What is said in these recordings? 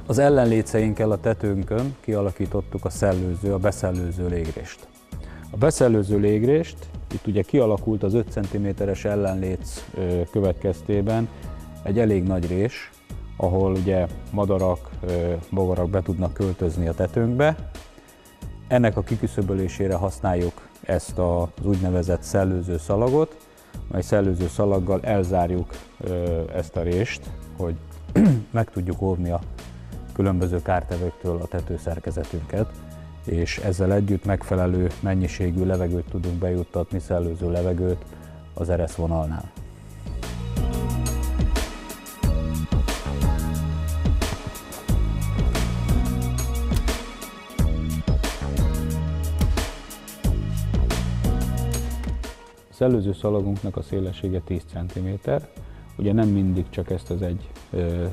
Az ellenléceinkkel a tetőnkön kialakítottuk a beszellőző légrést. A beszellőző légrést, itt ugye kialakult az 5 cm-es ellenléc következtében egy elég nagy rés, ahol ugye madarak, bogarak be tudnak költözni a tetőnkbe. Ennek a kiküszöbölésére használjuk ezt az úgynevezett szellőző szalagot, mely szellőző szalaggal elzárjuk ezt a rést, hogy meg tudjuk óvni a különböző kártevőktől a tetőszerkezetünket, és ezzel együtt megfelelő mennyiségű levegőt tudunk bejuttatni, szellőző levegőt az ereszvonalnál. A szellőző szalagunknak a szélessége 10 cm. Ugye nem mindig csak ezt az egy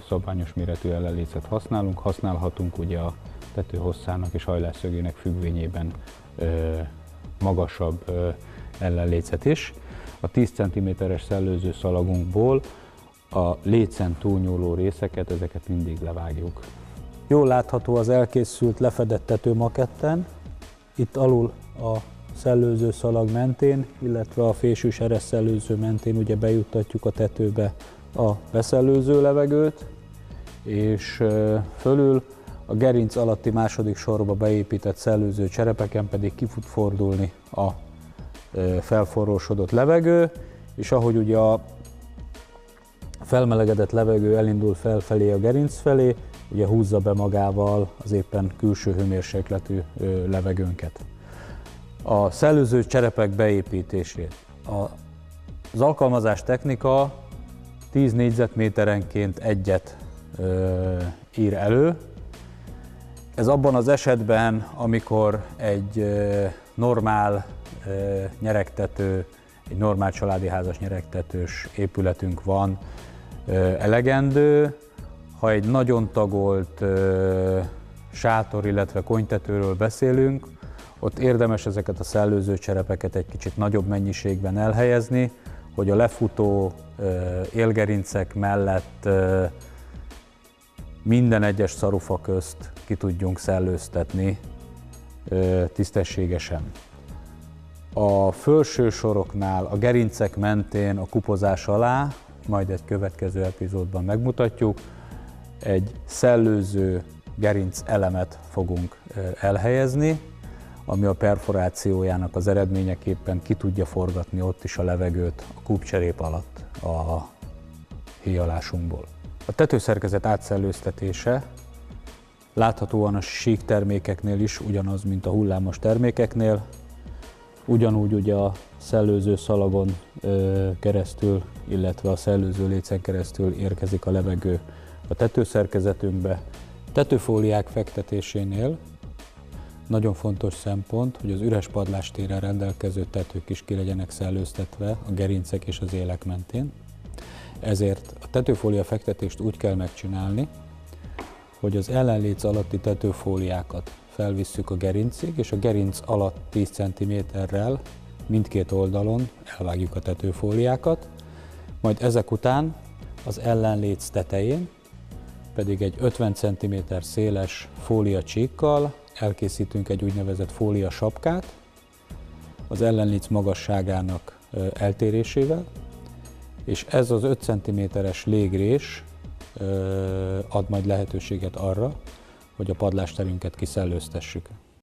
szabványos méretű ellenlécet használunk, használhatunk ugye a tető hosszának és hajlásszögének függvényében magasabb ellenlécet is. A 10 cm-es szellőző szalagunkból a lécen túlnyúló részeket, ezeket mindig levágjuk. Jól látható az elkészült lefedett tetőmaketten. Itt alul a szellőző szalag mentén, illetve a fésűs ereszszellőző mentén ugye bejuttatjuk a tetőbe a beszellőző levegőt, és fölül a gerinc alatti második sorba beépített szellőző cserepeken pedig ki fog fordulni a felforrósodott levegő, és ahogy ugye a felmelegedett levegő elindul felfelé a gerinc felé, ugye húzza be magával az éppen külső hőmérsékletű levegőnket. A szellőző cserepek beépítését. Az alkalmazás technika 10 négyzetméterenként egyet ír elő. Ez abban az esetben, amikor egy normál nyeregtető, egy normál családi házas nyeregtetős épületünk van, elegendő. Ha egy nagyon tagolt sátor, illetve konytetőről beszélünk, ott érdemes ezeket a szellőző cserepeket egy kicsit nagyobb mennyiségben elhelyezni, hogy a lefutó élgerincek mellett minden egyes szarufa közt ki tudjunk szellőztetni tisztességesen. A felső soroknál, a gerincek mentén a kupozás alá, majd egy következő epizódban megmutatjuk, egy szellőző gerinc elemet fogunk elhelyezni, ami a perforációjának az eredményeképpen ki tudja forgatni ott is a levegőt a kúpcserép alatt a héjalásunkból. A tetőszerkezet átszellőztetése láthatóan a sík termékeknél is ugyanaz, mint a hullámos termékeknél. Ugyanúgy ugye a szellőző szalagon keresztül, illetve a szellőző lécen keresztül érkezik a levegő a tetőszerkezetünkbe. Tetőfóliák fektetésénél nagyon fontos szempont, hogy az üres padlástéren rendelkező tetők is ki legyenek szellőztetve a gerincek és az élek mentén. Ezért a tetőfólia fektetést úgy kell megcsinálni, hogy az ellenléc alatti tetőfóliákat felvisszük a gerincig, és a gerinc alatt 10 cm-rel mindkét oldalon elvágjuk a tetőfóliákat, majd ezek után az ellenléc tetején pedig egy 50 cm széles fóliacsíkkal elkészítünk egy úgynevezett fólia sapkát az ellenléc magasságának eltérésével, és ez az 5 cm-es légrés ad majd lehetőséget arra, hogy a padlásterünket kiszellőztessük.